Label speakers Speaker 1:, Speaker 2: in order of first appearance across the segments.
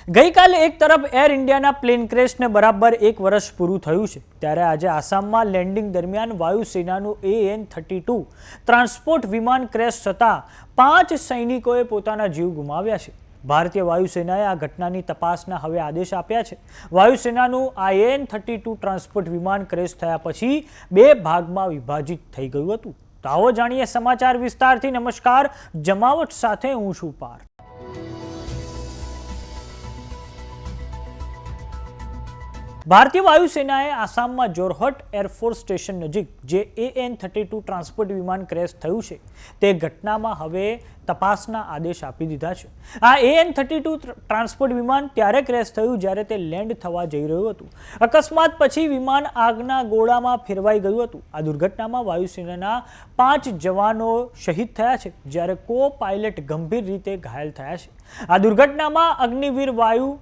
Speaker 1: ગઈકાલે એક તરફ એર ઇન્ડિયાના પ્લેન ક્રેશને બરાબર એક વર્ષ પૂરું થયું છે, ત્યારે આજે આસામમાં લેન્ડિંગ દરમિયાન વાયુસેનાનું AN-32 ટ્રાન્સપોર્ટ વિમાન ક્રેશ થતાં 5 સૈનિકોએ પોતાના જીવ ગુમાવ્યા છે. ભારતીય વાયુસેનાએ આ ઘટનાની તપાસના હવે આદેશ આપ્યા છે. વાયુસેનાનું આ AN-32 ટ્રાન્સપોર્ટ વિમાન ક્રેશ થયા પછી 2 ભાગમાં વિભાજિત થઈ ગયું હતું. તો આવો જાણીએ સમાચાર વિસ્તારથી. નમસ્કાર, જમાવટ સાથે હું છું પાર્થ. ભારતીય વાયુસેનાએ આસામમાં જોરહટ એરફોર્સ સ્ટેશન નજીક જે AN-32 ટ્રાન્સપોર્ટ વિમાન ક્રેશ થયું છે તે ઘટનામાં હવે તપાસના આદેશ આપી દીધા છે. આ AN-32 ટ્રાન્સપોર્ટ વિમાન ત્યારે ક્રેશ થયું જ્યારે તે લેન્ડ થવા જઈ રહ્યું હતું. અકસ્માત પછી વિમાન આગના ગોળામાં ફેરવાઈ ગયું હતું. આ દુર્ઘટનામાં વાયુસેનાના 5 જવાનો શહીદ થયા છે, જ્યારે કો પાયલટ ગંભીર રીતે ઘાયલ થયા છે. આ દુર્ઘટનામાં અગ્નિવીર વાયુ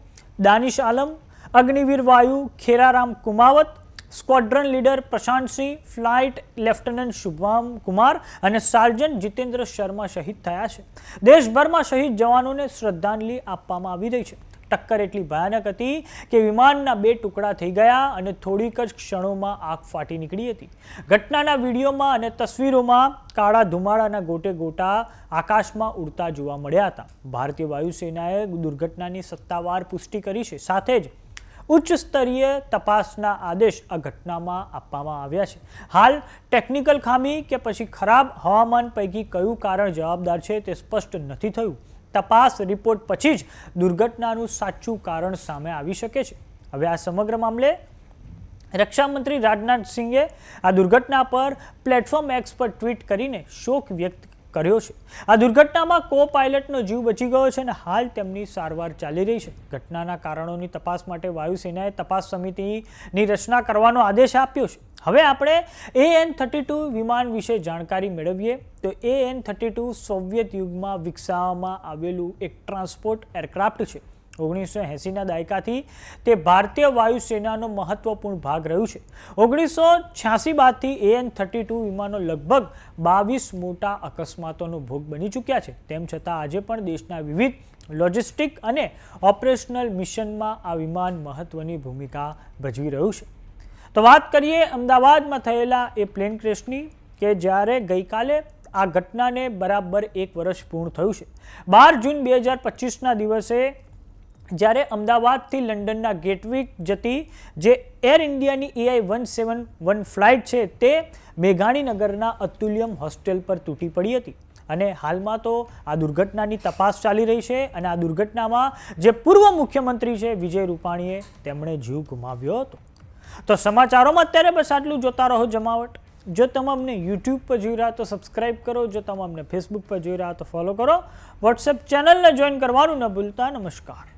Speaker 1: Danish Alam, Agniveer Vayu Kheraram Kumawat, squadron leader Prashant Singh, flight lieutenant Shubham Kumar અને સાર્જન્ટ જીતેન્દ્ર શર્મા શહીદ થયા છે. દેશભરમાં શહીદ જવાનોને શ્રદ્ધાંજલિ આપવામાં આવી રહી છે. ટક્કર એટલી ભયાનક હતી કે વિમાનના 2 ટુકડા થઈ ગયા અને થોડીક જ ક્ષણોમાં આગ ફાટી નીકળી હતી. ઘટનાના વિડીયોમાં અને તસવીરોમાં કાળા ધુમાડાના ગોટે ગોટા આકાશમાં ઉડતા જોવા મળ્યા હતા. ભારતીય વાયુસેનાએ દુર્ઘટનાની સત્તાવાર પુષ્ટિ કરી છે. સાથે જ ઉચ્ચ સ્તરીય તપાસના આદેશ આ ઘટનામાં આપવામાં આવ્યા છે. હાલ ટેકનિકલ ખામી કે પછી ખરાબ હવામાન પૈકી કયું કારણ જવાબદાર છે તે સ્પષ્ટ નથી થયું. તપાસ રિપોર્ટ પછી જ દુર્ઘટનાનું સાચું કારણ સામે આવી શકે છે. હવે આ સમગ્ર મામલે રક્ષામંત્રી રાજનાથ સિંહે આ દુર્ઘટના પર પ્લેટફોર્મ એક્સ પર ટ્વીટ કરીને શોક વ્યક્ત કર્યો છે. આ દુર્ઘટનામાં કો પાયલટનો જીવ બચી ગયો છે અને હાલ તેમની સારવાર ચાલી રહી છે. ઘટનાના કારણોની તપાસ માટે વાયુસેનાએ તપાસ સમિતિની રચના કરવાનો આદેશ આપ્યો છે. હવે આપણે AN-32 વિમાન વિશે જાણકારી મેળવીએ તો AN-32 સોવિયત યુગમાં વિકસાવવામાં આવેલું એક ટ્રાન્સપોર્ટ એરક્રાફ્ટ છે. 1980ના દાયકાથી તે ભારતીય વાયુસેનાનો મહત્વપૂર્ણ ભાગ રહ્યું છે. 1986 બાદથી AN-32 વિમાનો લગભગ 22 મોટા અકસ્માતોનો ભોગ બની ચૂક્યા છે. તેમ છતાં આજે પણ દેશના વિવિધ લોજિસ્ટિક અને ઓપરેશનલ મિશનમાં આ વિમાન મહત્વની ભૂમિકા ભજવી રહ્યું છે. તો વાત કરીએ અમદાવાદમાં થયેલા એ પ્લેન ક્રેશની કે જ્યારે ગઈકાલે આ ઘટનાને બરાબર 1 વર્ષ પૂર્ણ થયું છે. 12 જૂન 2025ના દિવસે જ્યારે અમદાવાદથી લંડનના ગેટવિક જતી જે એર ઇન્ડિયાની AI-171 ફ્લાઇટ છે તે મેઘાણીનગરના અતુલ્યમ હોસ્ટેલ પર તૂટી પડી હતી અને હાલમાં તો આ દુર્ઘટનાની તપાસ ચાલી રહી છે. અને આ દુર્ઘટનામાં જે પૂર્વ મુખ્યમંત્રી છે વિજય રૂપાણીએ તેમણે જીવ ગુમાવ્યો હતો. તો સમાચારોમાં અત્યારે બસ આટલું. જોતા રહો જમાવટ. જો તમે અમને YouTube પર જોઈ રહ્યા તો સબસ્ક્રાઇબ કરો. જો તમે અમને Facebook પર જોઈ રહ્યા તો ફોલો કરો. WhatsApp ચેનલને જોઈન કરવાનું ન ભૂલતા. નમસ્કાર.